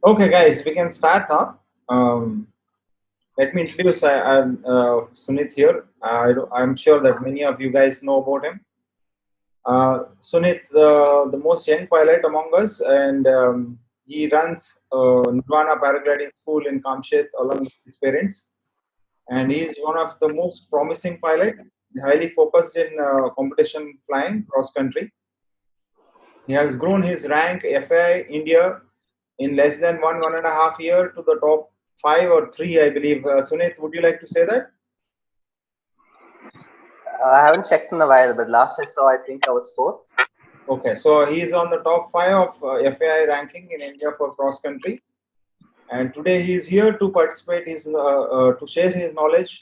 Okay, guys, we can start now. Let me introduce. I'm Sunith here. I'm sure that many of you guys know about him. Sunith, the most young pilot among us, and he runs Nirvana Paragliding School in Kamshet along with his parents. And he is one of the most promising pilot, highly focused in competition flying cross country. He has grown his rank FAI India in less than 1.5 year to the top 5 or 3, I believe. Sunith, would you like to say that? I haven't checked in a while, but last I saw, I think I was fourth. Okay, so he is on the top 5 of FAI ranking in India for cross country, and today he is here to participate. To share his knowledge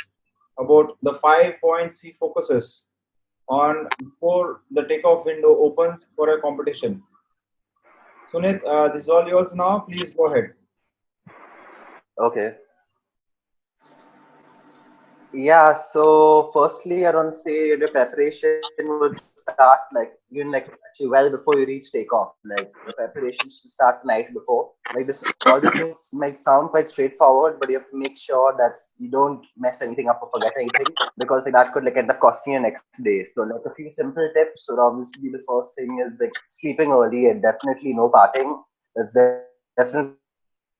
about the 5 points he focuses on before the takeoff window opens for a competition. Sunith, this is all yours now. Please go ahead. Okay. Yeah, so firstly, I don't say the preparation would start like actually well before you reach takeoff. Like the preparations should start the night before. Like this, all the things might sound quite straightforward, but you have to make sure that you don't mess anything up or forget anything because like, that could like end up costing you next day. So like a few simple tips. So obviously the first thing is like sleeping early and definitely no partying. That's definitely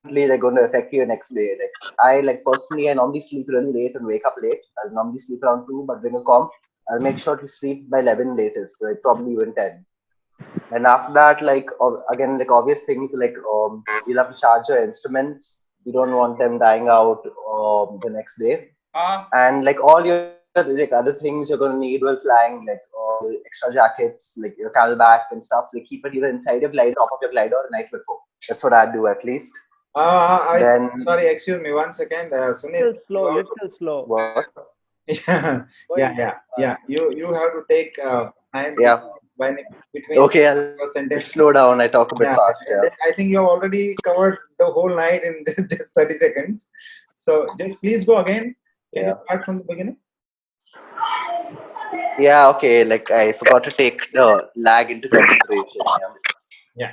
like going to affect you next day. Like I like personally, I normally sleep really late and wake up late. I'll normally sleep around 2, but bring a comp. I'll make sure to sleep by 11 latest, so like probably even 10. And after that, like again, like obvious things like you'll have to charge your instruments. You don't want them dying out the next day. And like all your like other things you're gonna need while flying, like all extra jackets, like your camelback and stuff. Like keep it either inside your glider, top of your glider, or the night before. That's what I'd do at least. Sorry, excuse me 1 second, Sunith. Little slow. What? Yeah. You have to take time between Okay, I'll sentence. slow down. I talk a bit fast. Yeah. I think you have already covered the whole night in just 30 seconds. So just please go again. Can you start from the beginning? Yeah. Okay. Like I forgot to take the lag into consideration. Yeah.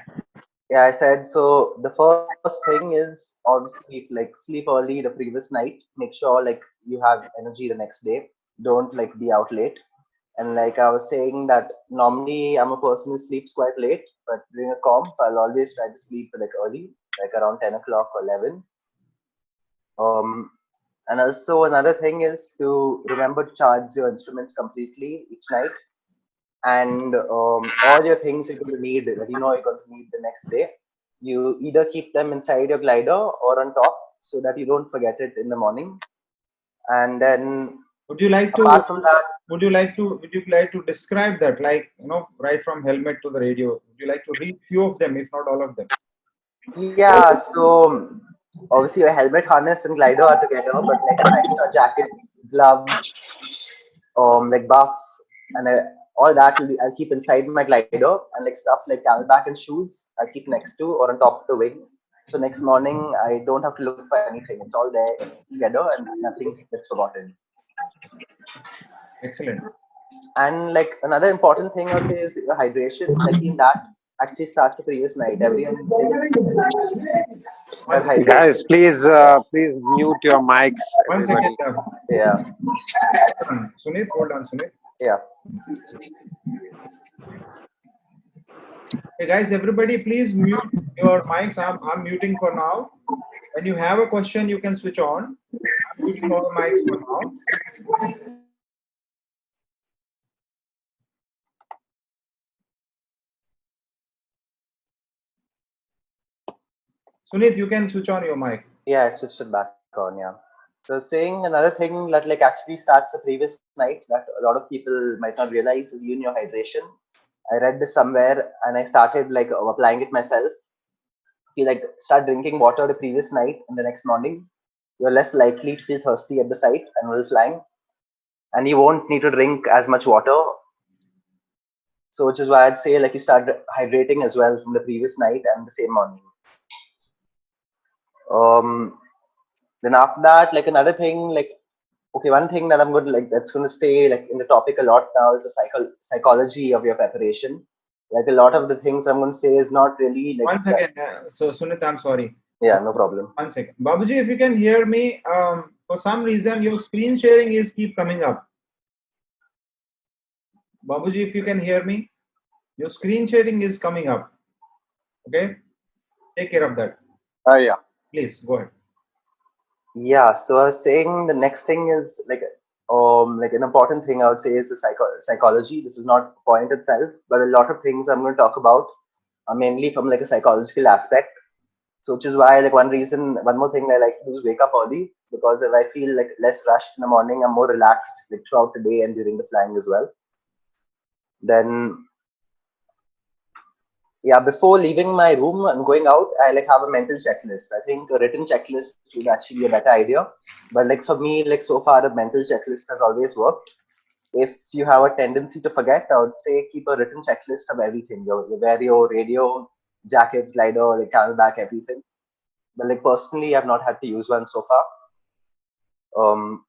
Yeah, I said so. The first thing is obviously like sleep early the previous night. Make sure like you have energy the next day. Don't like be out late. And like I was saying that normally I'm a person who sleeps quite late, but during a comp I'll always try to sleep like early, like around 10 o'clock or 11. And also another thing is to remember to charge your instruments completely each night, and all your things you're going to need that you're going to need the next day. You either keep them inside your glider or on top so that you don't forget it in the morning. And then would you like apart from that, would you like to describe that, like right from helmet to the radio? Would you like to read few of them, if not all of them? Yeah, so obviously your helmet, harness, and glider are together, but like extra jackets, gloves, like buff, and all that I'll keep inside my glider, and like stuff like camelback and shoes I'll keep next to or on top of the wing. So next morning I don't have to look for anything. It's all there together and nothing gets forgotten. Excellent. And like another important thing I'd say is your hydration. Like in that actually starts the previous night. Everyone Guys, please mute your mics. 1 second. Yeah. Sunith, hold on, Sunith. Yeah. Hey guys, everybody, please mute your mics. I'm muting for now. When you have a question, you can switch on. I'm muting all mics for now. Sunith, you can switch on your mic. Yeah, I switched it back on. Yeah. So saying another thing that like actually starts the previous night that a lot of people might not realize is your hydration. I read this somewhere and I started like applying it myself. If you like start drinking water the previous night and the next morning, you're less likely to feel thirsty at the site and while flying, and you won't need to drink as much water. So which is why I'd say like you start hydrating as well from the previous night and the same morning. Then after that, like another thing, like okay, one thing that I'm going to like that's going to stay like in the topic a lot now is the psychology of your preparation. Like a lot of the things I'm going to say is not really like. 1 second. So Sunith, I'm sorry. Yeah, no problem. 1 second. Babuji, if you can hear me, for some reason your screen sharing is keep coming up. Babuji, if you can hear me, your screen sharing is coming up. Okay, take care of that. Yeah. Please go ahead. Yeah, so I was saying the next thing is like an important thing I would say is the psychology. This is not a point itself, but a lot of things I'm going to talk about are mainly from like a psychological aspect. So which is why like one more thing I like to do is wake up early, because if I feel like less rushed in the morning, I'm more relaxed like throughout the day and during the flying as well. Then yeah, before leaving my room and going out, I like have a mental checklist. I think a written checklist would actually be a better idea. But like for me, like so far, a mental checklist has always worked. If you have a tendency to forget, I would say keep a written checklist of everything. You wear your radio, jacket, glider, like camelback, everything. But like personally, I've not had to use one so far. Um,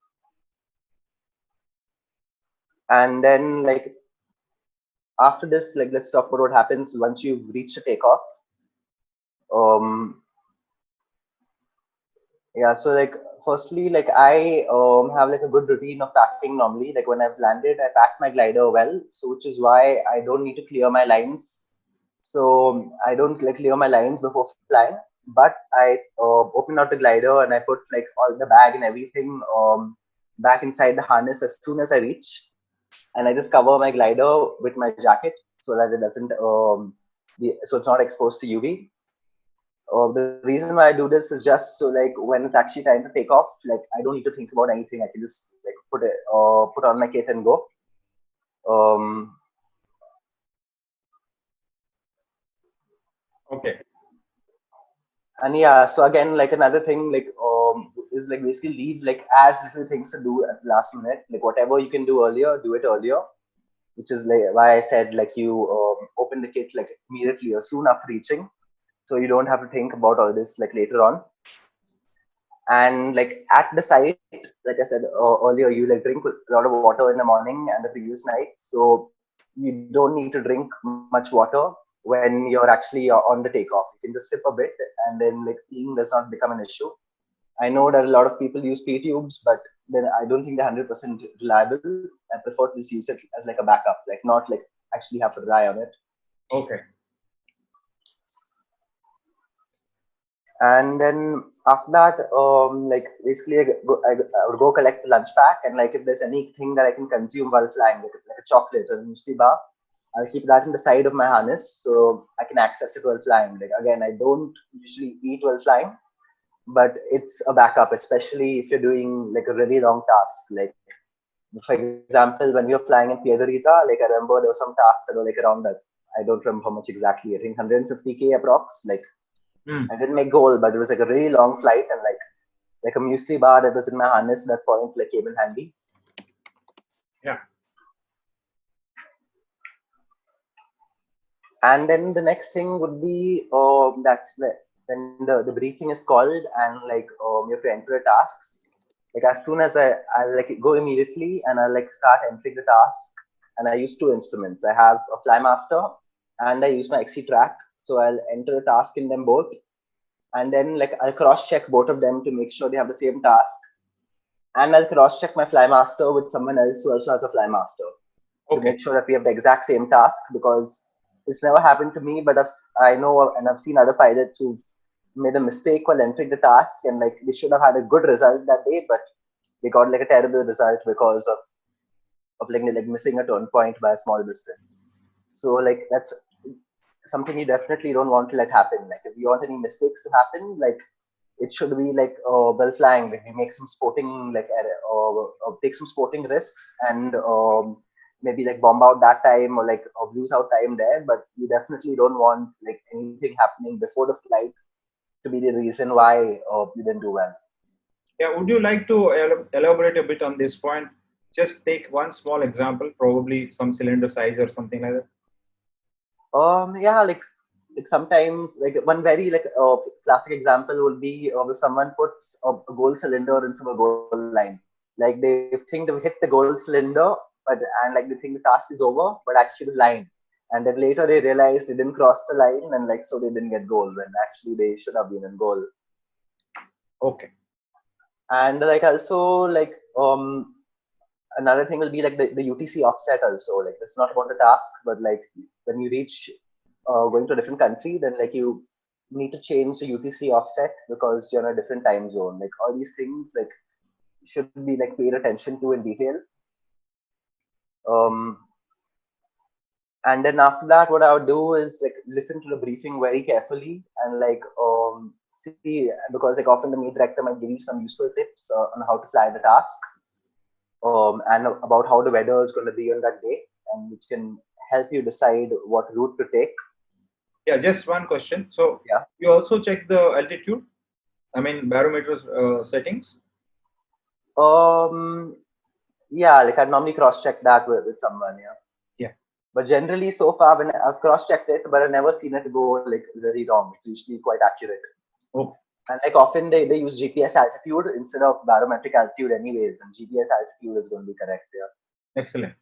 and then like after this, like let's talk about what happens once you've reached a takeoff. Um, Yeah, so like firstly, like I have like a good routine of packing normally. Like when I've landed, I pack my glider well, so which is why I don't need to clear my lines. So I don't like clear my lines before flying, but I open out the glider and I put like all the bag and everything back inside the harness as soon as I reach, and I just cover my glider with my jacket so that it doesn't so it's not exposed to UV. The reason why I do this is just so like when it's actually time to take off, like I don't need to think about anything. I can just like put on my kit and go. Um, Okay. and yeah, so again, like another thing, like is like basically leave like as little things to do at the last minute. Like whatever you can do earlier, do it earlier. Which is like why I said like you open the kit like immediately or soon after reaching, so you don't have to think about all this like later on. And like at the site, like I said earlier, you like drink a lot of water in the morning and the previous night, so you don't need to drink much water when you're actually on the takeoff. You can just sip a bit, and then like peeing does not become an issue. I know that a lot of people use pee tubes, but then I don't think they're 100% reliable. I prefer to just use it as like a backup, like not like actually have to rely on it. Okay. And then after that, like basically I would go collect the lunch pack, and like if there's anything that I can consume while flying, like a chocolate or a muesli bar, I'll keep that in the side of my harness so I can access it while flying. Like again, I don't usually eat while flying, but it's a backup, especially if you're doing like a really long task. Like for example, when we were flying in Piedrita, like I remember there were some tasks that were like around that. I don't remember how much exactly. I think 150K approx. Like I didn't make goal, but it was like a really long flight, and like a muesli bar that was in my harness at that point like came in handy. Yeah. And then the next thing would be that's when the briefing is called, and like you have to enter the tasks. Like as soon as I like go immediately and I like start entering the task, and I use two instruments. I have a Flymaster and I use my XC track. So I'll enter the task in them both, and then like I'll cross check both of them to make sure they have the same task, and I'll cross check my Flymaster with someone else who also has a Flymaster to Okay. make sure that we have the exact same task, because it's never happened to me, but I know and I've seen other pilots who've made a mistake while entering the task, and like they should have had a good result that day, but they got like a terrible result because of like missing a turn point by a small distance. So like that's something you definitely don't want to let happen. Like if you want any mistakes to happen, like it should be like well flying. Like we make some sporting like take some sporting risks, and maybe like bomb out that time, or like or lose out time there. But you definitely don't want like anything happening before the flight to be the reason why you didn't do well. Yeah. Would you like to elaborate a bit on this point? Just take one small example, probably some cylinder size or something like that. Yeah, like sometimes like one very like classic example would be if someone puts a gold cylinder into a gold line. Like they think they've hit the gold cylinder, but and like they think the task is over, but actually it was line. And then later they realized they didn't cross the line, and like so they didn't get goal when actually they should have been in goal. Okay. And like also like another thing will be like the UTC offset also. Like it's not about the task, but like when you reach going to a different country, then like you need to change the UTC offset because you're in a different time zone. Like all these things like should be like paid attention to in detail. Um, and then after that, what I would do is like listen to the briefing very carefully and like see, because like often the meet director might give you some useful tips on how to fly the task, and about how the weather is going to be on that day, and which can help you decide what route to take. Yeah, just one question. So Yeah. you also check the altitude? I mean, barometer settings? Yeah, like I'd normally cross check that with someone. Yeah. Yeah. But generally, so far, when I've cross checked it, but I've never seen it go like very wrong. It's usually quite accurate. Oh, And like often they use GPS altitude instead of barometric altitude, anyways, and GPS altitude is going to be correct. Yeah. excellent.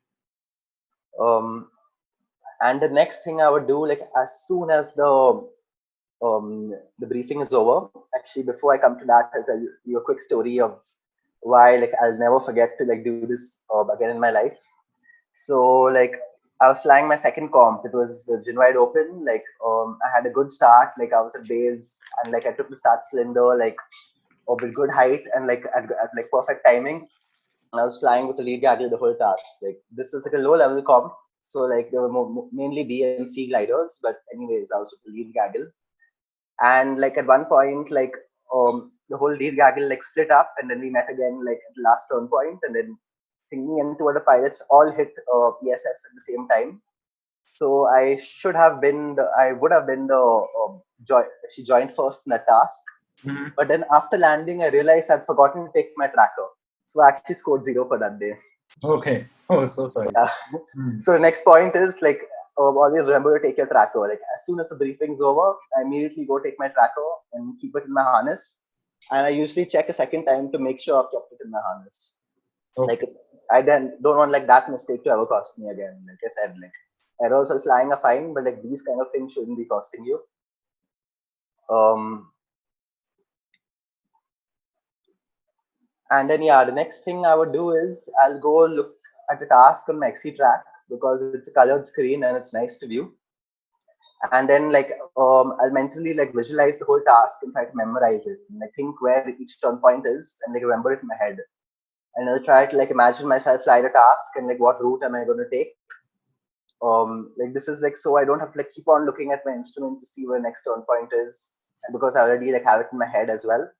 And the next thing I would do, like as soon as the briefing is over. Actually, before I come to that, I'll tell you a quick story of why like I'll never forget to like do this again in my life. So like I was flying my second comp. It was the Genwide Open. Like I had a good start. Like I was at base and like I took the start cylinder like with good height and like at like perfect timing. And I was flying with the lead gaggle the whole task. Like this was like a low level comp. So like there were mainly B and C gliders, but anyways, I was with the lead gaggle. And like at one point like the whole lead gaggle like split up and then we met again like at the last turn point, and then thinking and two other pilots all hit PSS at the same time. So I would have been the she joined first in the task. Mm-hmm. But then after landing I realized I'd forgotten to take my tracker, so I actually scored 0 for that day. Okay. Oh, so sorry. Yeah. So the next point is like always remember to take your tracker. Like as soon as the briefing's over, I immediately go take my tracker and keep it in my harness. And I usually check a second time to make sure I've kept it in my harness. Okay. Like I then don't want like that mistake to ever cost me again. Like I said, like errors while flying are fine, but like these kind of things shouldn't be costing you. And then yeah, the next thing I would do is I'll go look at the task on my XC track because it's a colored screen and it's nice to view. And then like I'll mentally like visualize the whole task and try to memorize it and like think where each turn point is and like remember it in my head. And I'll try to like imagine myself fly the task and like what route am I going to take. Like this is like so I don't have to like keep on looking at my instrument to see where next turn point is because I already like have it in my head as well.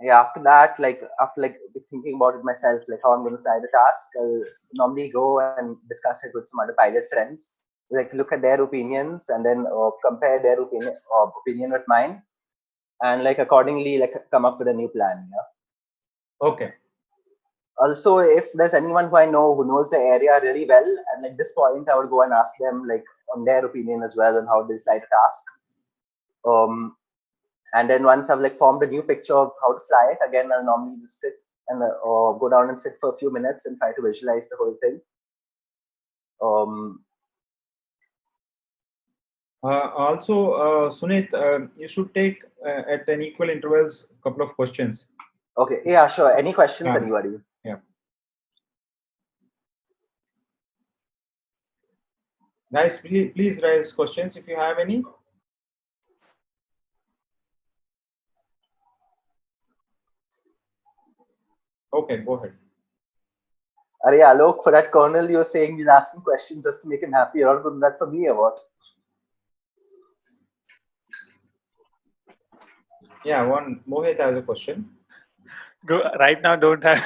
Yeah, after that, like after like thinking about it myself, like how I'm going to fly the task, I'll normally go and discuss it with some other pilot friends, like look at their opinions and then compare their opinion with mine, and like accordingly like come up with a new plan. Yeah. Okay. Also, if there's anyone who I know who knows the area really well, at like this point, I would go and ask them like on their opinion as well on how they fly the task. And then once I've like formed a new picture of how to fly it, again I'll normally just sit and go down and sit for a few minutes and try to visualize the whole thing. Also, Sunith, you should take at an equal intervals a couple of questions. Okay, yeah, sure. Any questions, anybody? Yeah. Guys, please raise questions if you have any. Okay, go ahead. Yeah, look, for that colonel, you're saying he's asking questions just to make him happy. You're not doing that for me or what? Yeah, one Mohit has a question. Go right now. Don't have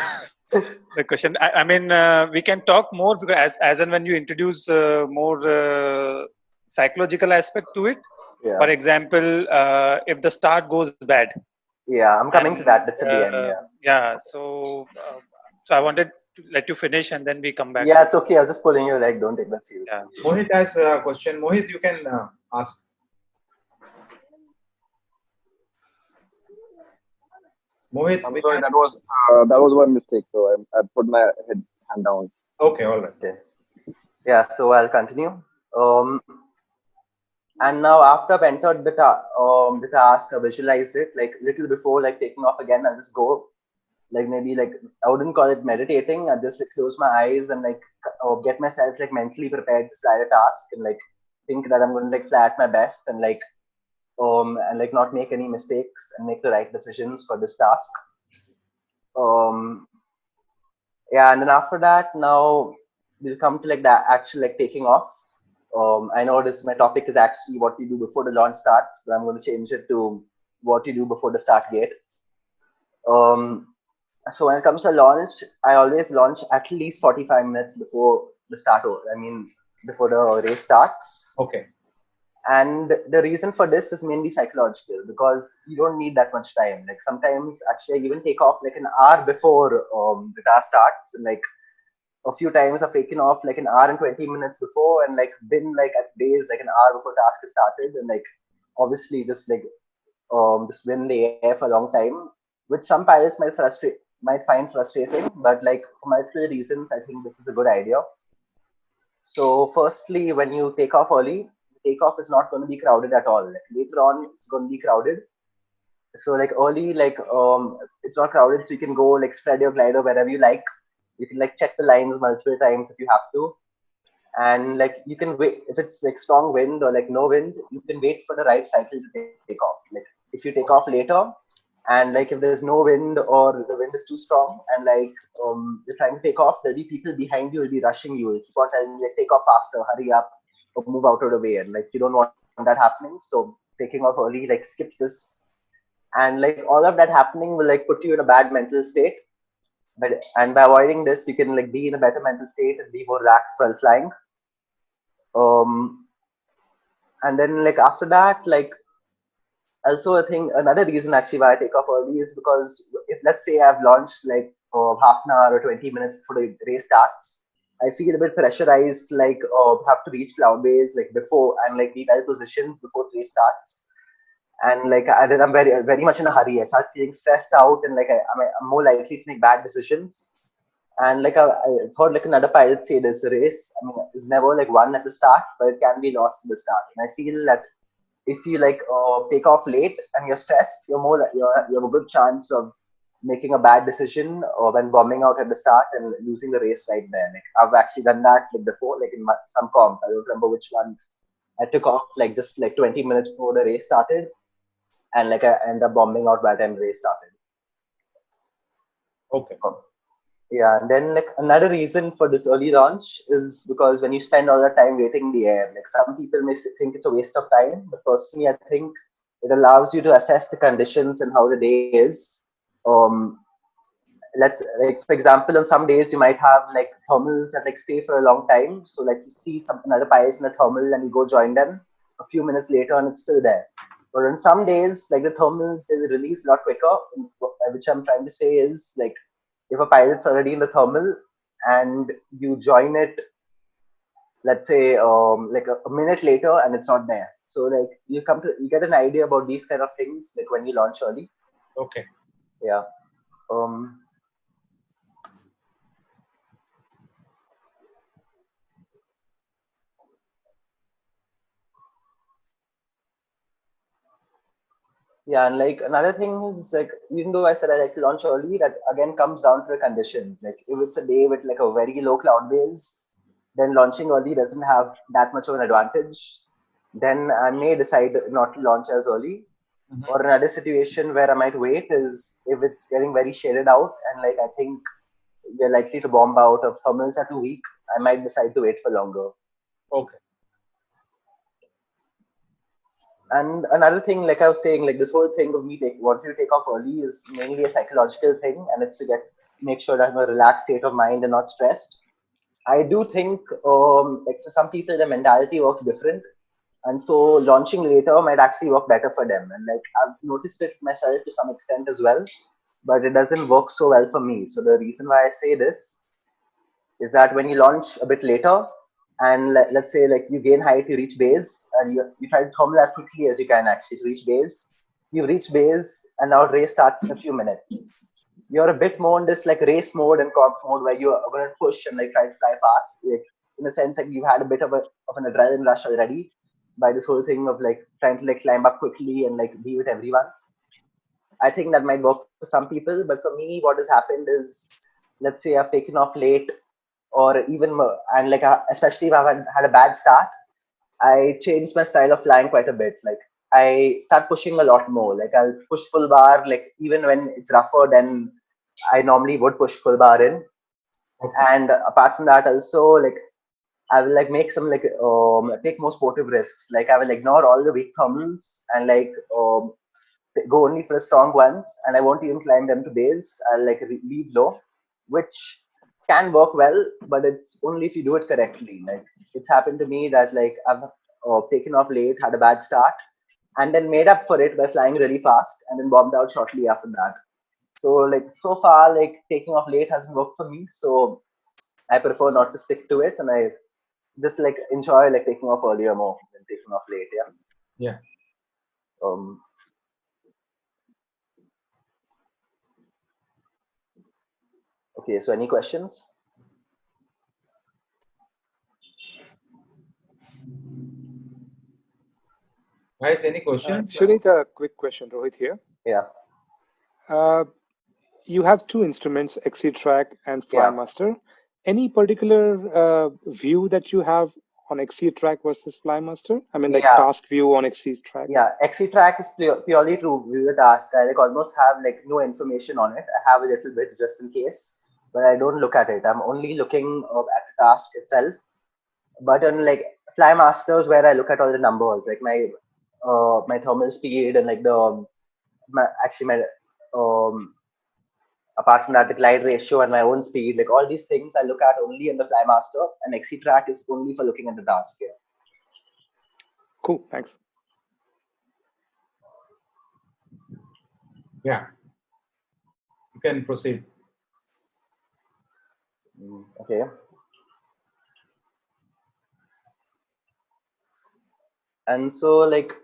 the question. I mean, we can talk more because as and when you introduce more psychological aspect to it. Yeah. For example, if the start goes bad. Yeah, I'm coming to that. That's at the end. Yeah. Yeah. So I wanted to let you finish and then we come back. Yeah, it's okay. I was just pulling your leg. Don't take that seriously. Yeah. Mohit has a question. Mohit, you can ask. Mohit, I'm sorry, that was one mistake. So I put my hand down. Okay, all right. Okay. Yeah, so I'll continue. And now after I've entered the task, I visualize it like little before like taking off again. I'll just go like maybe like I wouldn't call it meditating. I just like, close my eyes and like get myself like mentally prepared to fly the task and like think that I'm going to like fly at my best and like not make any mistakes and make the right decisions for this task. Um, yeah, and then after that, now we'll come to like the actual like taking off. I know this my topic is actually what you do before the launch starts, but I'm going to change it to what you do before the start gate. Um, so when it comes to launch, I always launch at least 45 minutes before the start. I mean, before the race starts. Okay. And the reason for this is mainly psychological because you don't need that much time. Like sometimes actually I even take off like an hour before the task starts. And like a few times I've taken off like an hour and 20 minutes before and like been like at days like an hour before task is started and like obviously just been in the air for a long time, which some pilots might find frustrating, but like for multiple reasons I think this is a good idea. So firstly, when you take off early, takeoff is not going to be crowded at all. Like later on, it's going to be crowded. So like early, it's not crowded, so you can go like spread your glider wherever you like. You can like check the lines multiple times if you have to, and like you can wait if it's like strong wind or like no wind. You can wait for the right cycle to take off. Like if you take off later, and like if there's no wind or the wind is too strong, and like you're trying to take off, there'll be people behind you will be rushing you. They'll keep on telling you like take off faster, hurry up, or move out of the way, and like you don't want that happening. So taking off early like skips this, and like all of that happening will like put you in a bad mental state. And by avoiding this, you can like be in a better mental state and be more relaxed while flying. Um, and then like after that, like also I think another reason actually why I take off early is because if let's say I've launched like half an hour or 20 minutes before the race starts, I feel a bit pressurized, like have to reach cloud base like before and like be well positioned before the race starts. And like then I'm very much in a hurry. I start feeling stressed out and like I'm more likely to make bad decisions. And like I heard like another pilot say this race, I mean, is never like won at the start, but it can be lost at the start. And I feel that if you like take off late and you're stressed, you have a good chance of making a bad decision or when bombing out at the start and losing the race right there. Like I've actually done that like before, like in some comp. I don't remember which one. I took off like just like 20 minutes before the race started, and like I ended up bombing out by the time the race started. Okay. Yeah, and then like another reason for this early launch is because when you spend all the time waiting in the air, like some people may think it's a waste of time, but personally, I think it allows you to assess the conditions and how the day is. Um, let's like for example, on some days you might have like thermals that like stay for a long time. So like you see some another pilot in a thermal and you go join them a few minutes later and it's still there. But on some days, like the thermals, they release a lot quicker. Which I'm trying to say is like if a pilot's already in the thermal and you join it, let's say like a minute later and it's not there. So like you get an idea about these kind of things like when you launch early. Okay. Yeah. Yeah, and like another thing is like even though I said I like to launch early, that again comes down to the conditions. Like if it's a day with like a very low cloud base, then launching early doesn't have that much of an advantage. Then I may decide not to launch as early. Mhm. Or another situation where I might wait is if it's getting very shaded out and like I think we're likely to bomb out of thermals are too weak, I might decide to wait for longer. Okay. And another thing, like I was saying, like this whole thing of me wanting to take off early is mainly a psychological thing, and it's to make sure that I'm a relaxed state of mind and not stressed. I do think, like for some people, the mentality works different, and so launching later might actually work better for them. And like I've noticed it myself to some extent as well, but it doesn't work so well for me. So the reason why I say this is that when you launch a bit later and let's say like you gain height, you reach base and you try to thermal as quickly as you can actually to reach base. You reach base and now race starts in a few minutes. You're a bit more in this like race mode and comp mode where you are going to push and like try to fly fast. Like in a sense like you had a bit of an adrenaline rush already. by this whole thing of like trying to like climb up quickly and like be with everyone. I think that might work for some people, but for me, what has happened is, let's say I've taken off late, or even and like especially if I've had a bad start, I changed my style of flying quite a bit. Like I start pushing a lot more. Like I'll push full bar, like even when it's rougher than I normally would push full bar in. Okay. And apart from that, also like I will like make some like take more sportive risks. Like I will ignore all the weak thermals and like go only for the strong ones, and I won't even climb them to base. I'll like leave low, which can work well, but it's only if you do it correctly. Like it's happened to me that like I've taken off late, had a bad start, and then made up for it by flying really fast, and then bombed out shortly after that. So like so far, like taking off late hasn't worked for me. So I prefer not to stick to it, and I just like enjoy like taking off earlier more than taking off late. Yeah. Yeah. Um, okay. So any questions? Guys, any questions? Shunit, a quick question. Rohit here. Yeah. You have two instruments, XC-Track and Yeah. Flymaster. Any particular view that you have on XC-Track versus Flymaster? I mean, like Yeah. task view on XC-Track? Yeah, XC-Track is purely to view the task. I like almost have like no information on it. I have a little bit just in case, but I don't look at it. I'm only looking at the task itself. But on like Flymasters, where I look at all the numbers, like my thermal speed and like my apart from that, the glide ratio and my own speed, like all these things I look at only in the Flymaster, and XC-Track is only for looking at the task here. Cool, thanks. Yeah. You can proceed. Okay. And so like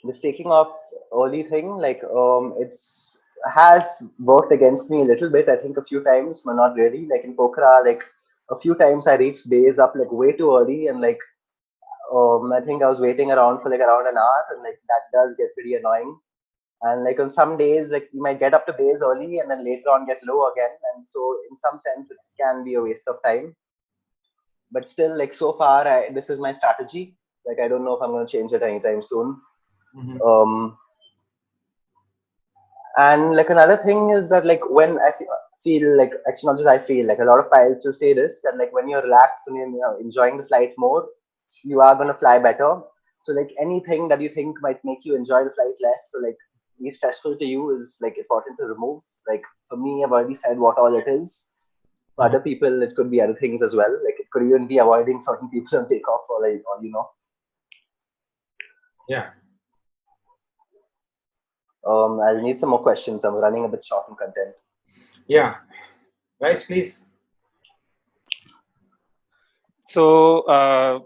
this taking off early thing, like it's has worked against me a little bit, I think a few times, but not really. Like in Pokhara, like a few times I reached base up like way too early, and like I think I was waiting around for like around an hour, and like that does get pretty annoying. And like on some days, like you might get up to base early and then later on get low again, and so in some sense it can be a waste of time. But still, like so far, this is my strategy. Like I don't know if I'm going to change it anytime soon. And like another thing is that like when I feel like, actually not just I feel, like a lot of pilots will say this, that like when you're relaxed and you're enjoying the flight more, you are going to fly better. So like anything that you think might make you enjoy the flight less, so like be stressful to you, is like important to remove. Like for me, I've already said what all it is. For other people, it could be other things as well. Like it could even be avoiding certain people on takeoff, or like, or you know. Yeah. I'll need some more questions. I'm running a bit short on content. Yeah. Guys, please. So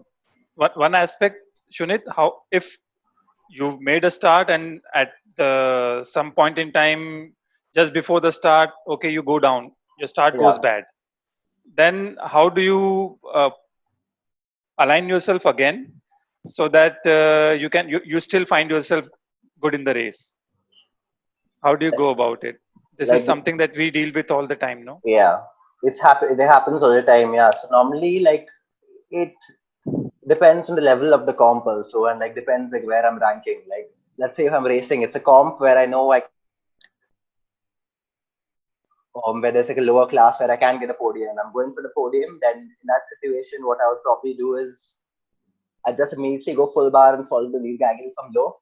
one aspect, Shunit, how if you've made a start and at some point in time, just before the start, okay, you go down, your start goes bad. Then how do you align yourself again so that you still find yourself good in the race? How do you go about it? This Like, is something that we deal with all the time, no? Yeah, it happens all the time. Yeah, so normally like it depends on the level of the comp also, and like depends like where I'm ranking. Like let's say if I'm racing, it's a comp where I know I where there's like a lower class where I can get a podium and I'm going for the podium. Then in that situation, what I would probably do is I just immediately go full bar and follow the lead gaggle from low,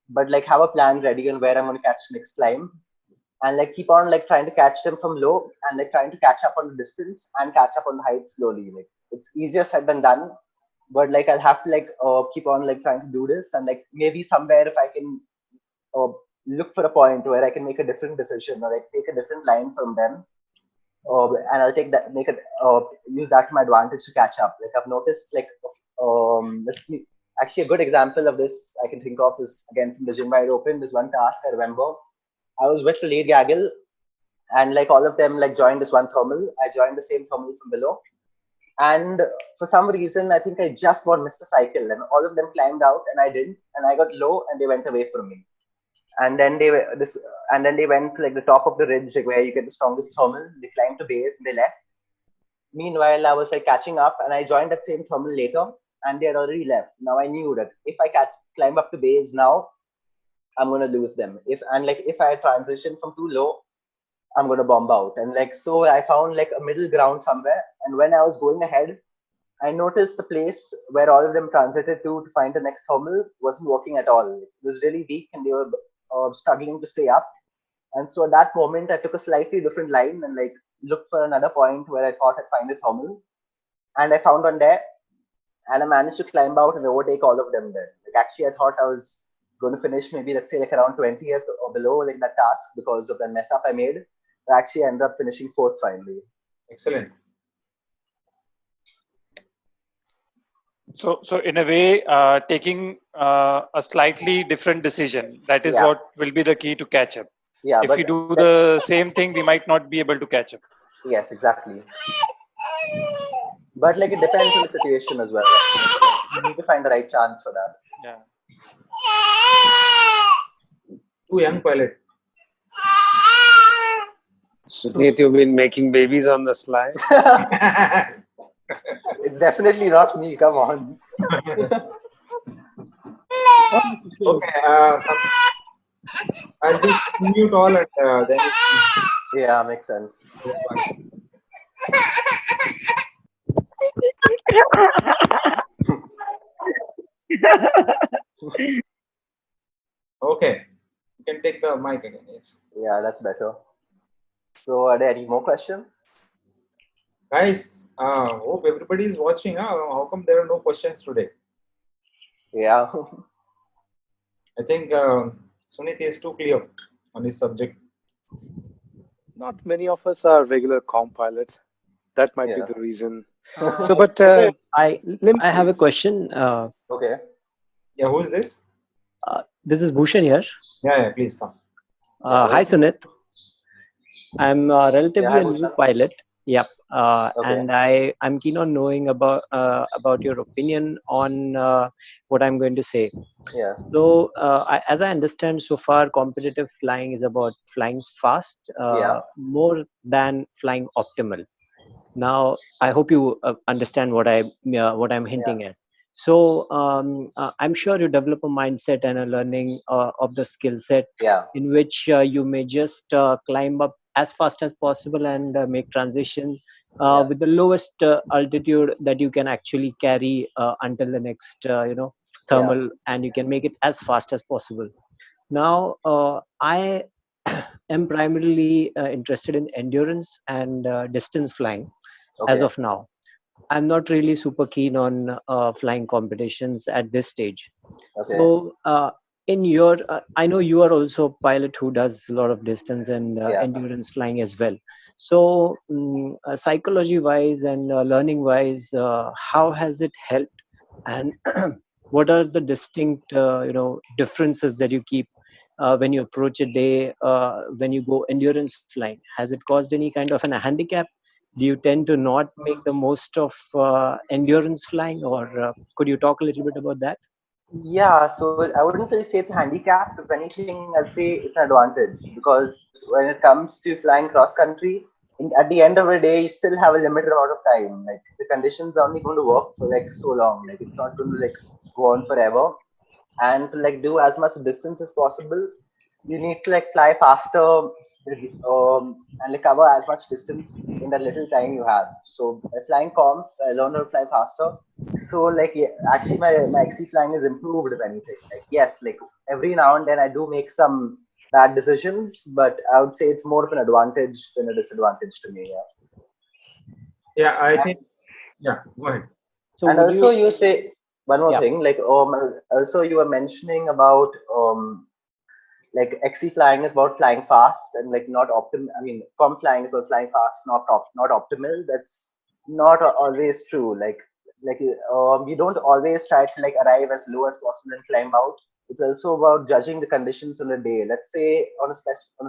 but like have a plan ready on where I'm going to catch the next climb, and like keep on like trying to catch them from low, and like trying to catch up on the distance and catch up on the height slowly. Like it's easier said than done, but like I'll have to like keep on like trying to do this, and like maybe somewhere if I can look for a point where I can make a different decision or like take a different line from them, and I'll take that, make it use that to my advantage to catch up. Like I've noticed like actually a good example of this I can think of is again from the Gym Wide Open. There's one task I remember. I was with the lead gaggle, and like all of them like joined this one thermal. I joined the same thermal from below, And for some reason, I think I just about missed the cycle, and all of them climbed out, and I didn't, and I got low, and they went away from me. And then they went to like the top of the ridge, like where you get the strongest thermal. They climbed to base and they left. Meanwhile, I was like catching up, and I joined that same thermal later, and they had already left. Now I knew that if I climb up to base now, I'm gonna lose them. If I transition from too low, I'm gonna bomb out. And like so, I found like a middle ground somewhere. And when I was going ahead, I noticed the place where all of them transited to find the next thermal wasn't working at all. It was really weak, and they were struggling to stay up. And so at that moment, I took a slightly different line and like looked for another point where I thought I'd find a thermal. And I found one there, and I managed to climb out and overtake all of them there. Like actually, I thought I was going to finish maybe let's say like around 20th or below like that task because of the mess up I made. But actually, I ended up finishing fourth finally. Excellent. So in a way, taking a slightly different decision, that is Yeah. what will be the key to catch up. Yeah, If but we do the same thing, we might not be able to catch up. yes, exactly. But like it depends on the situation as well. You need to find the right chance for that. Yeah. Too young pilot. Sunith, you've been making babies on the sly. It's definitely not me. Come on. Okay. I'll just mute all and then. Yeah, makes sense. Okay. You can take the mic again. Yes. Yeah, that's better. So, are there any more questions? Guys, hope everybody is watching. How come there are no questions today? Yeah. I think Sunith is too clear on this subject. Not many of us are regular comp pilots. That might Yeah. be the reason. Uh, So, but I let I have a question. Okay. Yeah, who is this? This is Bhushan here. Yeah, please come. Hi, Sunith. I'm relatively hi, a new Bhushan. pilot. Yep. Okay. And I'm keen on knowing about your opinion on what I'm going to say. Yeah. So, as I understand, so far, competitive flying is about flying fast, Yeah. more than flying optimal. Now, I hope you understand what I'm hinting at. So, I'm sure you develop a mindset and a learning of the skill set Yeah. in which you may just climb up as fast as possible and make transition Yeah. with the lowest altitude that you can actually carry until the next thermal, and you can make it as fast as possible. Now, I am primarily interested in endurance and distance flying as Okay. of now. I'm not really super keen on flying competitions at this stage. Okay. So, in your, I know you are also a pilot who does a lot of distance and endurance flying as well. So, psychology-wise and learning-wise, how has it helped? And what are the distinct, differences that you keep when you approach a day when you go endurance flying? Has it caused any kind of a handicap? Do you tend to not make the most of endurance flying, or could you talk a little bit about that? Yeah, so I wouldn't really say it's a handicap. If anything, I'd say it's an advantage because when it comes to flying cross country, at the end of the day, you still have a limited amount of time. Like the conditions are only going to work for like so long. Like it's not going to like go on forever. And to like do as much distance as possible, you need to like fly faster and like cover as much distance in that little time you have. So by flying comps, I learned how to fly faster. So like actually my XC flying is improved if anything. Like yes, like every now and then I do make some bad decisions, but I would say it's more of an advantage than a disadvantage to me. Yeah, I think. Yeah, go ahead. So, And also you say one more Yeah. thing, like also you were mentioning about like XC flying is about flying fast and like not optimal. I mean, com flying is about flying fast, not optimal. That's not always true. Like you don't always try to like arrive as low as possible and climb out. It's also about judging the conditions on the day. Let's say on a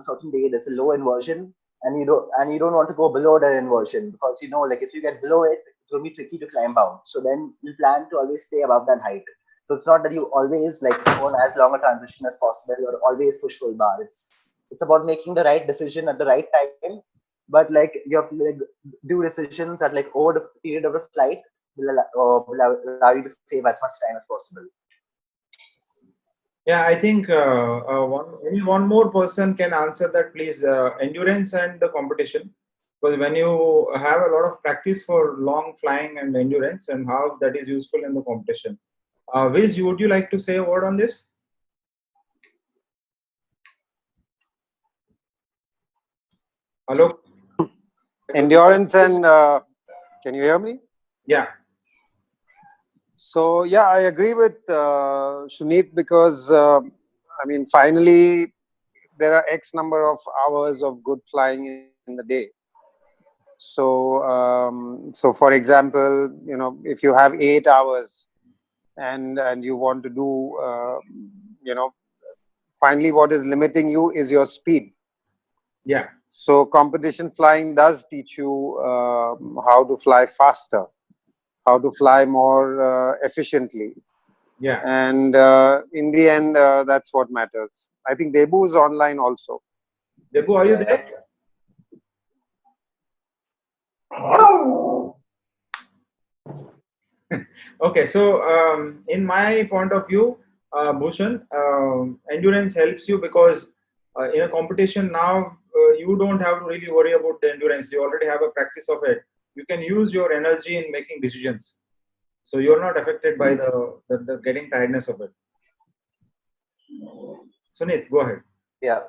certain day there's a low inversion, and you don't want to go below that inversion because you know like if you get below it, it's going to be tricky to climb out. So then you plan to always stay above that height. So it's not that you always like go on as long a transition as possible or always push full bar. It's about making the right decision at the right time. But like you have to like do decisions that like over the period of the flight will allow you to save as much time as possible. Yeah, I think one more person can answer that, please. Endurance and the competition, because when you have a lot of practice for long flying and endurance, and how that is useful in the competition. Viz, would you like to say a word on this? Hello. Endurance and can you hear me? Yeah. So yeah, I agree with Sunith, because I mean, finally there are X number of hours of good flying in the day. So so for example, you know, if you have 8 hours and you want to do you know, finally what is limiting you is your speed. Yeah. So competition flying does teach you how to fly faster, how to fly more efficiently. Yeah. And in the end, that's what matters. I think Debu is online also. Debu, are you there? Okay, so in my point of view, Bhushan, endurance helps you because in a competition now, you don't have to really worry about the endurance. You already have a practice of it. You can use your energy in making decisions. So you're not affected by the getting tiredness of it. Sunith, go ahead. Yeah.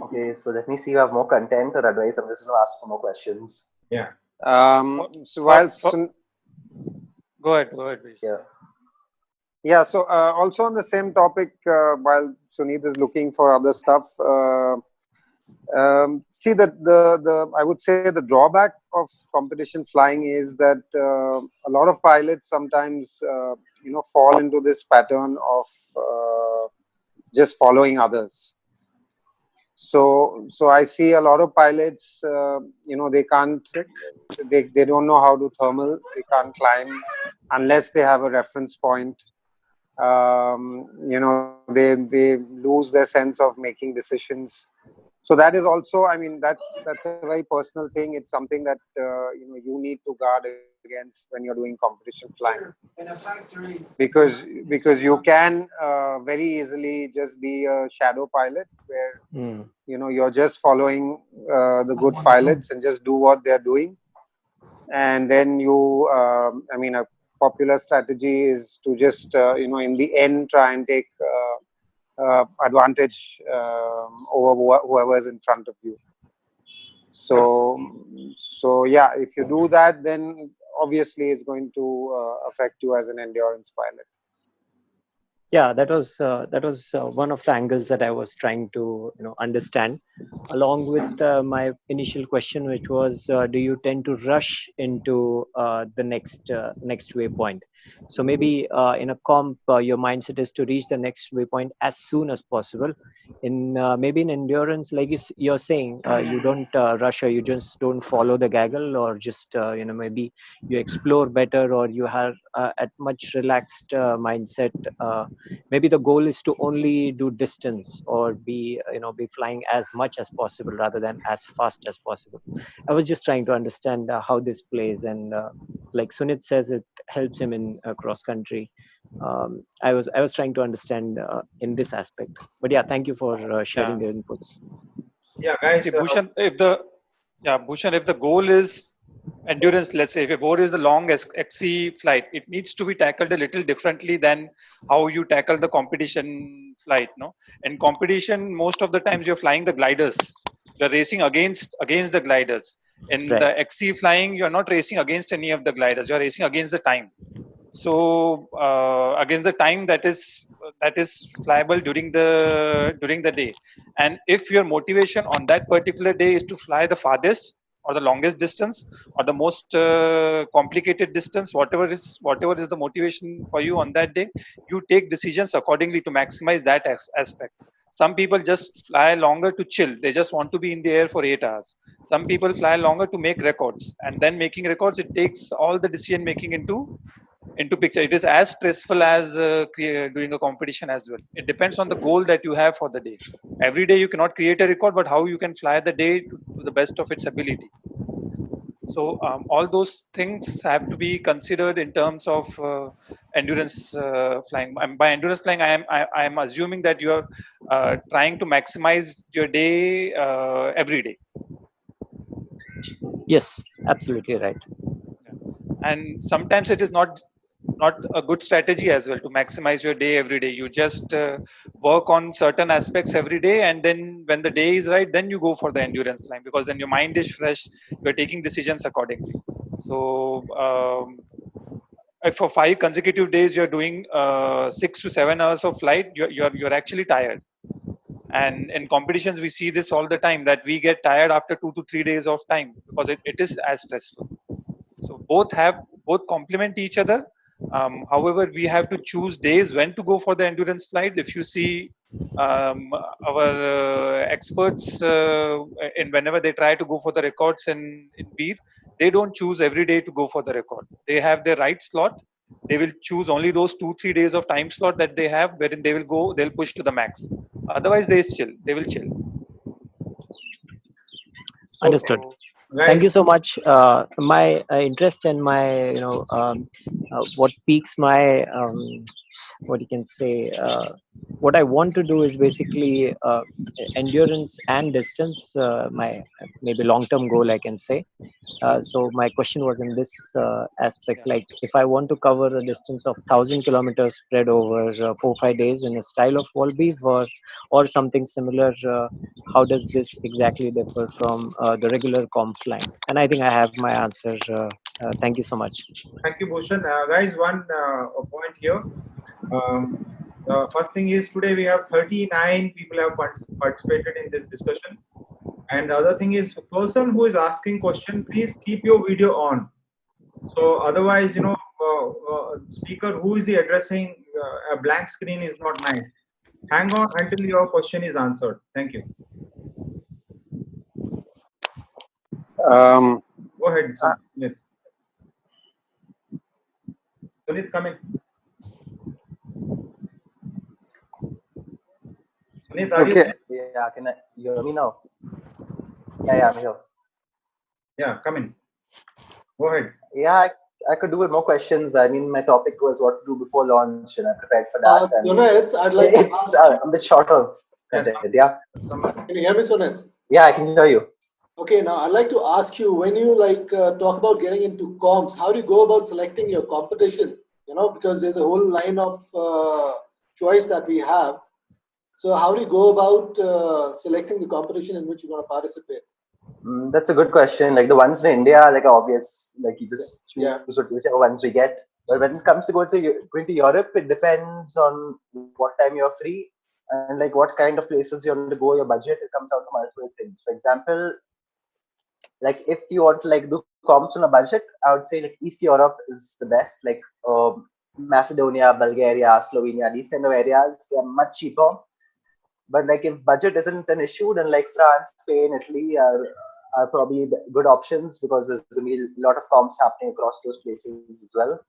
Okay, so let me see if I have more content or advice. I'm just going to ask for more questions. Yeah. So while go ahead. Please. Yeah. Yeah. So also on the same topic, while Sunith is looking for other stuff, see that the I would say the drawback of competition flying is that a lot of pilots sometimes you know, fall into this pattern of just following others. So I see a lot of pilots, you know, they don't know how to thermal, they can't climb unless they have a reference point. You know, they lose their sense of making decisions. So that is also, I mean, that's a very personal thing. It's something that you know, you need to guard against when you're doing competition flying, because you can very easily just be a shadow pilot where you know, you're just following the good pilots and just do what they're doing, and then you I mean, a popular strategy is to just you know, in the end try and take advantage over whoever is in front of you. So yeah, if you do that, then obviously it's going to affect you as an endurance pilot. Yeah, that was one of the angles that I was trying to, you know, understand, along with my initial question, which was, do you tend to rush into the next waypoint? So maybe in a comp, your mindset is to reach the next waypoint as soon as possible. In maybe in endurance, like you're saying, you don't rush, or you just don't follow the gaggle, or just you know, maybe you explore better, or you have at much relaxed mindset. Maybe the goal is to only do distance, or be, you know, be flying as much as possible rather than as fast as possible. I was just trying to understand how this plays, and like Sunith says, it helps him in cross country. I was trying to understand in this aspect. But yeah, thank you for sharing your inputs. Yeah, guys. See, Bhushan, if the goal is endurance, let's say if your goal is the long XC flight, it needs to be tackled a little differently than how you tackle the competition flight. No, in competition, most of the times you're flying the gliders. You're racing against the gliders. In the XC flying, you're not racing against any of the gliders. You're racing against the time. So against the time that is flyable during the day. And if your motivation on that particular day is to fly the farthest or the longest distance or the most complicated distance, whatever is the motivation for you on that day, you take decisions accordingly to maximize that aspect. Some people just fly longer to chill. They just want to be in the air for 8 hours. Some people fly longer to make records, and then making records, it takes all the decision making into picture. It is as stressful as doing a competition as well. It depends on the goal that you have for the day. Every day you cannot create a record, but how you can fly the day to the best of its ability. So all those things have to be considered in terms of endurance flying. By endurance flying, I am assuming that you are trying to maximize your day every day. Yes, absolutely right. And sometimes it is not a good strategy as well to maximize your day every day. You just work on certain aspects every day, and then when the day is right, then you go for the endurance flying, because then your mind is fresh, you're taking decisions accordingly. So if for 5 consecutive days you're doing 6 to 7 hours of flight, you're actually tired. And in competitions we see this all the time, that we get tired after 2 to 3 days of time, because it is as stressful. So both complement each other. However, we have to choose days when to go for the endurance flight. If you see our experts, in whenever they try to go for the records in beer, they don't choose every day to go for the record. They have their right slot. They will choose only those 2-3 days of time slot that they have, wherein they'll push to the max. Otherwise, they will chill. Understood. Guys, Thank you so much. My interest and my, what piques my, what you can say, what I want to do is basically endurance and distance. My maybe long-term goal, I can say. So my question was in this aspect, Yeah. like if I want to cover a distance of 1,000 kilometers spread over 4-5 days in a style of wall beef or something similar, how does this exactly differ from the regular comp flying? And I think I have my answer. Thank you so much. thank you, Bhushan. Guys, one point here. First thing is, today we have 39 people have participated in this discussion. And the other thing is, person who is asking question, please keep your video on. So otherwise, speaker who is he addressing, a blank screen is not nice. Hang on until your question is answered. Thank you. Go ahead, Sunith. Sunith, come in. Sunith, are you Okay. there? Yeah, can you hear me now? Yeah, I'm here. Yeah, come in. Go ahead. Yeah, I could do with more questions. I mean, my topic was what to do before launch, and I prepared for that. And Sunith, I'd like to it's ask. a bit shorter. Yes, Yeah. Can you hear me, Sunith? Yeah, I can hear you. Okay, now I'd like to ask you, when you talk about getting into comps, how do you go about selecting your competition? Because there's a whole line of choice that we have. So how do you go about selecting the competition in which you're going to participate? That's a good question. Like the ones in India, like are obvious. Like you just choose whichever ones we get. But when it comes to going to Europe, it depends on what time you're free and like what kind of places you want to go. Your budget, it comes down to multiple things. For example, like if you want to like do comps on a budget, I would say like East Europe is the best. Like Macedonia, Bulgaria, Slovenia, these kind of areas, they are much cheaper. But like if budget isn't an issue, then like France, Spain, Italy are probably good options, because there's going to be a lot of comps happening across those places as well.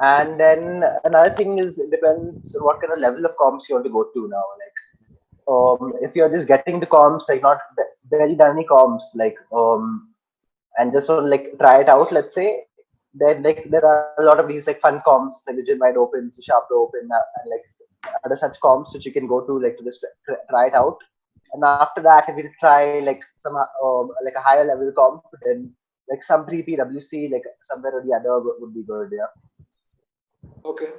And then another thing is, it depends on what kind of level of comps you want to go to now. Like if you're just getting the comps, like not barely done any comps, like and just want to like try it out, let's say, then like there are a lot of these like fun comps like the Gym Wide Open, the Sharp Open, and like other such comps which you can go to like to just try it out. And after that, if you try like some like a higher level comp, then like some pre-PWC, like somewhere or the other would be good. Yeah. Okay.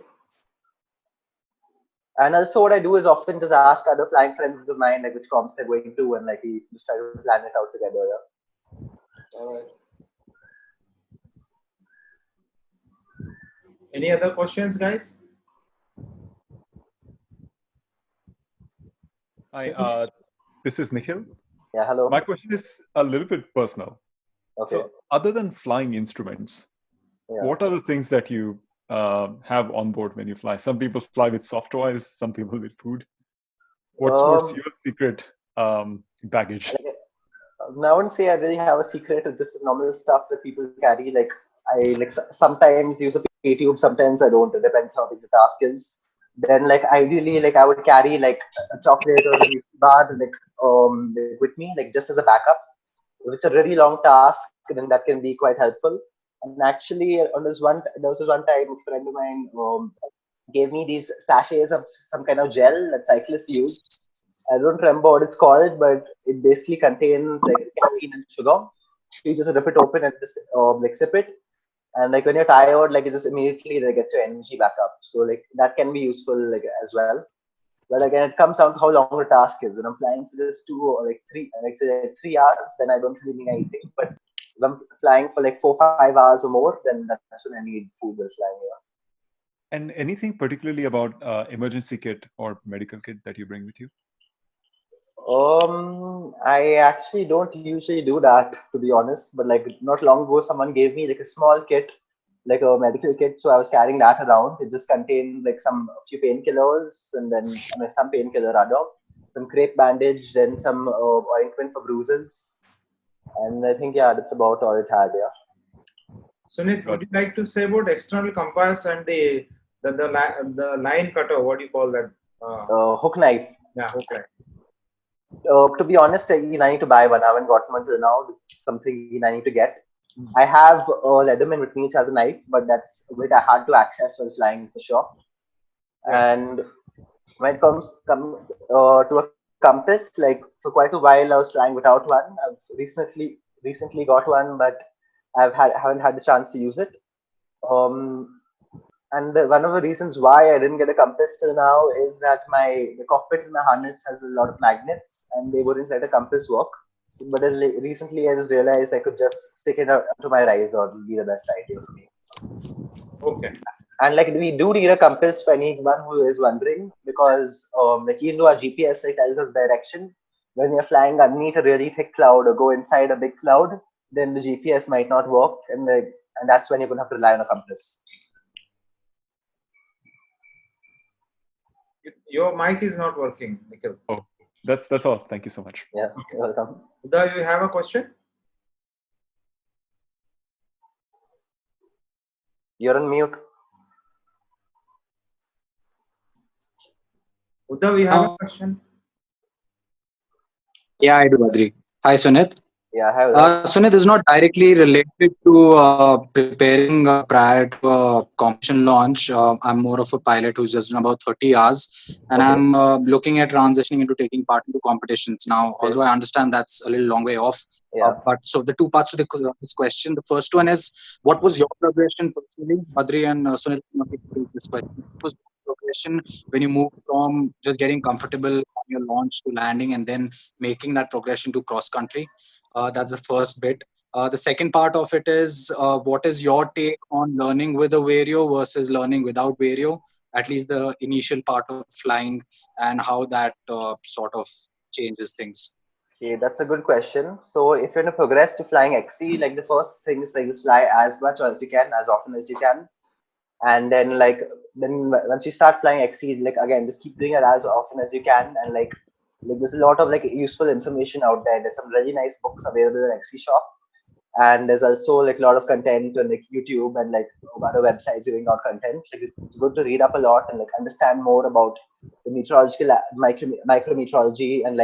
And also what I do is often just ask other flying friends of mine like which comps they're going to, and like we just try to plan it out together. Yeah. All right. Any other questions, guys? Hi, this is Nikhil. Yeah, hello. My question is a little bit personal. Okay. So, other than flying instruments, what are the things that you have on board when you fly? Some people fly with soft toys, some people with food. What's your secret baggage? I wouldn't say I really have a secret. It's just normal stuff that people carry. Like I sometimes use a PayTube, sometimes I don't. It depends how big the task is. Then ideally I would carry a chocolate or a Nutri bar with me just as a backup. If it's a really long task, then that can be quite helpful. And actually, there was this one time a friend of mine gave me these sachets of some kind of gel that cyclists use. I don't remember what it's called, but it basically contains caffeine and sugar. So you just rip it open and just sip it. And when you're tired, it just immediately gets your energy back up. So that can be useful as well. But again, it comes down to how long the task is. When I'm flying for just 2 or 3, say 3 hours, then I don't really need anything. But if I'm flying for 4 5 hours or more, then that's when I need food while flying here. And anything particularly about emergency kit or medical kit that you bring with you? I actually don't usually do that, to be honest. But not long ago, someone gave me a small kit, a medical kit. So I was carrying that around. It just contained a few painkillers, and then some painkiller rather, some crepe bandage, then some ointment for bruises, and I think that's about all it had. Yeah. Sunith, would you like to say about external compass and the line cutter? What do you call that? Hook knife. Yeah, hook knife. To be honest, I need to buy one. I haven't gotten one till now. It's something I need to get. I have a Leatherman with me, which has a knife, but that's a bit hard to access while flying for sure. Yeah. And when it comes to a compass, for quite a while I was flying without one. I've recently got one, but haven't had the chance to use it. And one of the reasons why I didn't get a compass till now is that the cockpit in my harness has a lot of magnets, and they wouldn't let a compass work. So, but recently I just realized I could just stick it to my riser. It would be the best idea for me. Okay. And we do need a compass for anyone who is wondering, because even though our GPS tells us direction, when you're flying underneath a really thick cloud or go inside a big cloud, then the GPS might not work, and that's when you're gonna have to rely on a compass. Your mic is not working, Nikhil. Oh, that's all. Thank you so much. Yeah, okay. You're welcome. Uda, you have a question? You're on mute. Uda, you have a question? Yeah, I do, Badri. Hi, Sunith. Yeah, hi, Uda. Sunith is not directly related to preparing prior to a competition launch. I'm more of a pilot who's just done about 30 hours, and Okay. I'm looking at transitioning into taking part into competitions now. Okay. Although I understand that's a little long way off. Yeah. But so the two parts to this question. The first one is, what was your progression personally, Badri and Sunith? This question. What was your progression when you moved from just getting comfortable on your launch to landing, and then making that progression to cross country? That's the first bit. The second part of it is, what is your take on learning with a Vario versus learning without Vario? At least the initial part of flying, and how that sort of changes things. Okay, that's a good question. So if you're going to progress to flying XC, the first thing is just fly as much as you can, as often as you can. And then once you start flying XC, again, just keep doing it as often as you can. And there's a lot of useful information out there. There's some really nice books available in XC shop. And there's also a lot of content on YouTube and other websites giving out content. It's good to read up a lot and understand more about the meteorological micrometeorology, and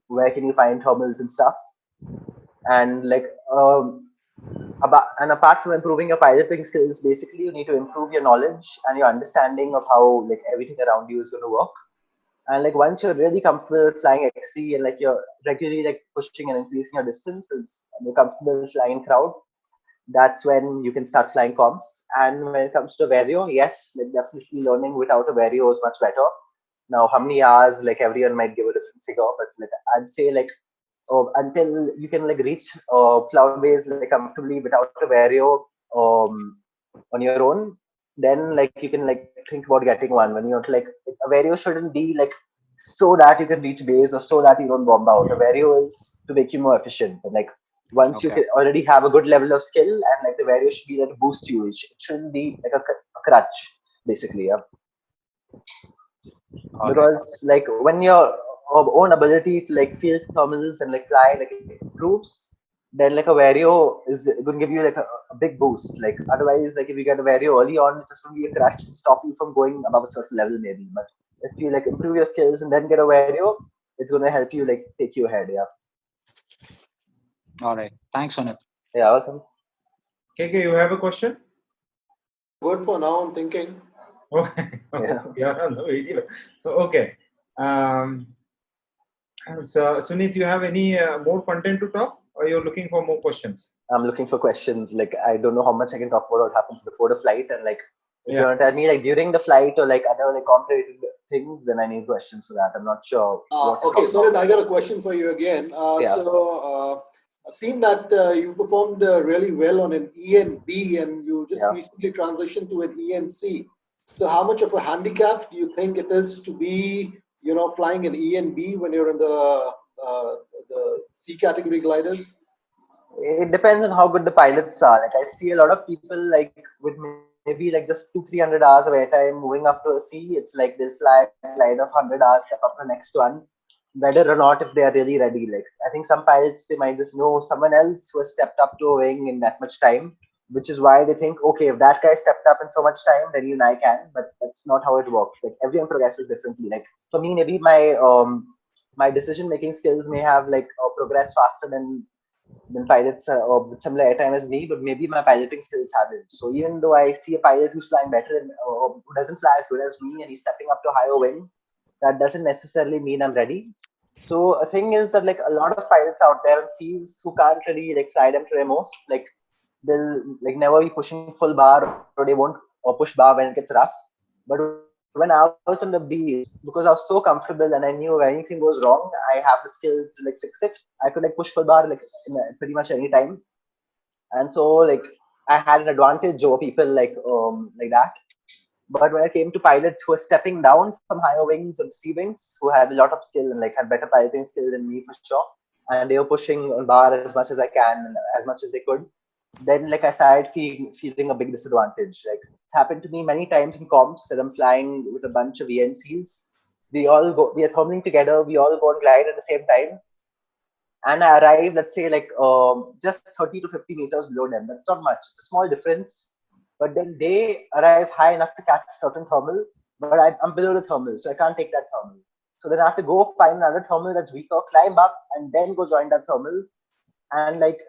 where can you find thermals and stuff. And apart from improving your piloting skills, basically you need to improve your knowledge and your understanding of how everything around you is going to work. And once you're really comfortable with flying XC, and you're regularly pushing and increasing your distances, and you're comfortable flying in crowd, that's when you can start flying comms. And when it comes to Vario, yes, definitely learning without a Vario is much better. Now, how many hours, everyone might give a different figure, but I'd say until you can reach cloud base comfortably without a Vario on your own, then you can think about getting one. When you're a Vario shouldn't be so that you can reach base or so that you don't bomb out. A Vario is to make you more efficient. And once you already have a good level of skill, and the Vario should be to boost you. It shouldn't be a crutch, basically. Yeah. Because when you're own ability to like feel thermals and like fly like improves, then like a vario is going to give you like a big boost. Like otherwise, like if you get a vario early on, it's just going to be a crash and stop you from going above a certain level maybe. But if you like improve your skills and then get a vario, it's going to help you like take you ahead. Yeah. All right. Thanks, Sunith. Yeah. Welcome. KK, you have a question? Good for now. I'm thinking. Okay. Yeah. Yeah, no video. So okay. So Sunith, you have any more content to talk, or you're looking for more questions? I'm looking for questions. Like I don't know how much I can talk about what happens before the flight, and like if you Yeah. want to tell me like during the flight or like other like complicated things, then I need questions for that. I'm not sure what to Okay, talk Sunith, about. I got a question for you again. Yeah. So I've seen that you performed really well on an ENB, and you just Yeah. recently transitioned to an ENC. So how much of a handicap do you think it is to be, flying an ENB when you're in the C category gliders? It depends on how good the pilots are. Like I see a lot of people like with maybe like just 200-300 hours of airtime moving up to a sea. It's like they'll fly a glide of 100 hours, step up to the next one, whether or not if they are really ready. Like I think some pilots, they might just know someone else who has stepped up to a wing in that much time, which is why they think, okay, if that guy stepped up in so much time, then even I can. But that's not how it works. Like everyone progresses differently. Like for me, maybe my decision making skills may have like progressed faster than pilots with similar airtime as me, but maybe my piloting skills haven't. So even though I see a pilot who's flying better and who doesn't fly as good as me and he's stepping up to higher wing, that doesn't necessarily mean I'm ready. So a thing is that like a lot of pilots out there on seas who can't really like fly them to their most, like they'll like never be pushing full bar or they won't push bar when it gets rough. But when I was on the beach, because I was so comfortable and I knew if anything goes wrong, I have the skill to like fix it. I could like push full bar like pretty much any time. And so like I had an advantage over people like that. But when it came to pilots who were stepping down from higher wings and sea wings, who had a lot of skill and like had better piloting skill than me for sure, and they were pushing on bar as much as I can and as much as they could, then like I started feeling a big disadvantage. Like it's happened to me many times in comps that I'm flying with a bunch of ENCs. We are thermaling together, we all go and glide at the same time, and I arrive, let's say, like just 30 to 50 meters below them. That's not much. It's a small difference. But then they arrive high enough to catch a certain thermal, but I'm below the thermal, so I can't take that thermal. So then I have to go find another thermal that's weaker, climb up, and then go join that thermal. And like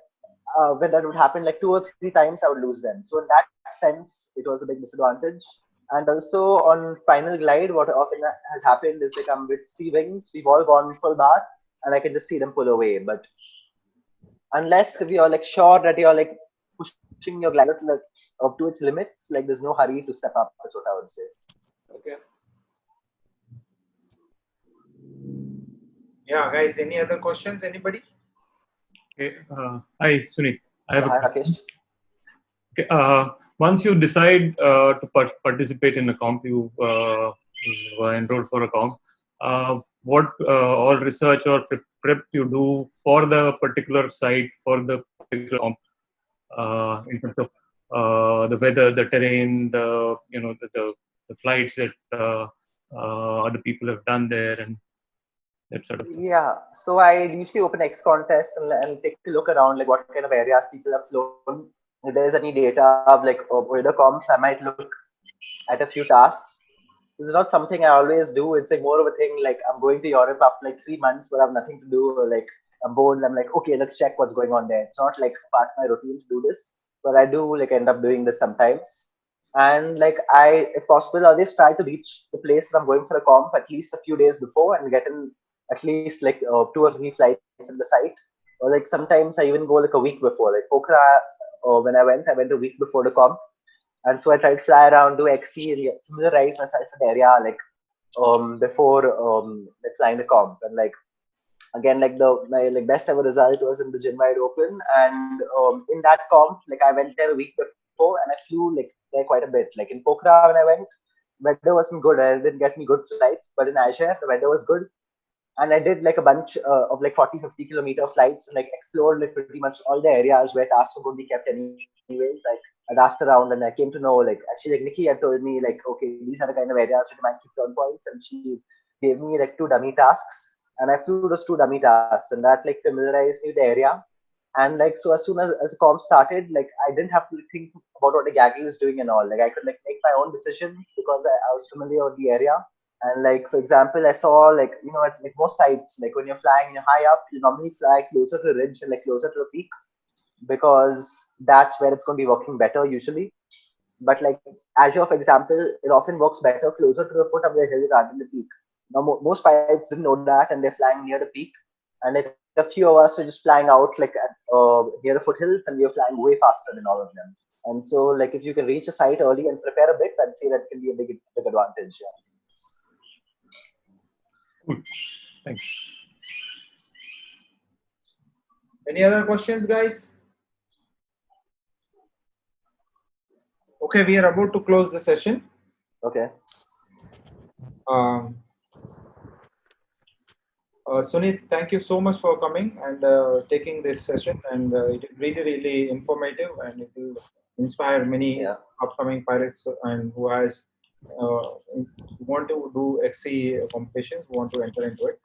when that would happen like 2 or 3 times, I would lose them. So in that sense, it was a big disadvantage. And also on final glide, what often has happened is like I'm with sea wings, we've all gone full bar, and I can just see them pull away. But unless if you're like sure that you're like pushing your glider to like up to its limits, like there's no hurry to step up. Is what I would say. Okay. Yeah, guys. Any other questions? Anybody? Okay. Hi, Sunith. I have Hi, a question. Rakesh. Okay. Once you decide to participate in a comp, you enroll for a comp. What all research or prep you do for the particular site, for the particular comp, in terms of the weather, the terrain, the flights that other people have done there, and that sort of stuff. Yeah, so I usually open X contests and take a look around like what kind of areas people have flown. If there's any data of like weather comps, I might look at a few tasks. This is not something I always do. It's like more of a thing like I'm going to Europe after like 3 months where I have nothing to do, or like I'm bored and I'm like, okay, let's check what's going on there. It's not like part of my routine to do this, but I do like end up doing this sometimes. And like I, if possible, always try to reach the place that I'm going for a comp at least a few days before and get in at least like 2 or 3 flights at the site. Or like sometimes I even go like a week before. Like Pokhara, when I went a week before the comp, and so I tried to fly around, do XC, and familiarize myself with the area like before like flying the comp. And like again, like my like best ever result was in the Gin Wide Open, and in that comp, like I went there a week before, and I flew like there quite a bit. Like in Pokhara when I went, weather wasn't good. I didn't get any good flights, but in Azure the weather was good, and I did like a bunch of like 40-50 kilometer flights and like explored like pretty much all the areas where tasks were going to be kept anyways. I'd asked around and I came to know like actually like Nikki had told me like, okay, these are the kind of areas that you might keep turn points, and she gave me like 2 dummy tasks, and I flew those 2 dummy tasks, and that like familiarized me with the area. And like so, as soon as the comp started, like I didn't have to think about what the gaggle is doing and all. Like I could like make my own decisions because I was familiar with the area. And like for example, I saw like at like most sites, like when you're flying and you're high up, you normally fly closer to the ridge and like closer to the peak because that's where it's going to be working better usually. But like Azure, for example, it often works better closer to the foot of the hill rather than the peak. Now, most pilots didn't know that, and they're flying near the peak. And like a few of us were just flying out like near the foothills, and we were flying way faster than all of them. And so, like if you can reach a site early and prepare a bit, I'd say that can be a big advantage. Yeah. Cool. Thanks. Any other questions, guys? Okay, we are about to close the session. Okay. Sunith, thank you so much for coming and taking this session, and it is really, really informative, and it will inspire many upcoming pilots and who want to do XC competitions, who want to enter into it.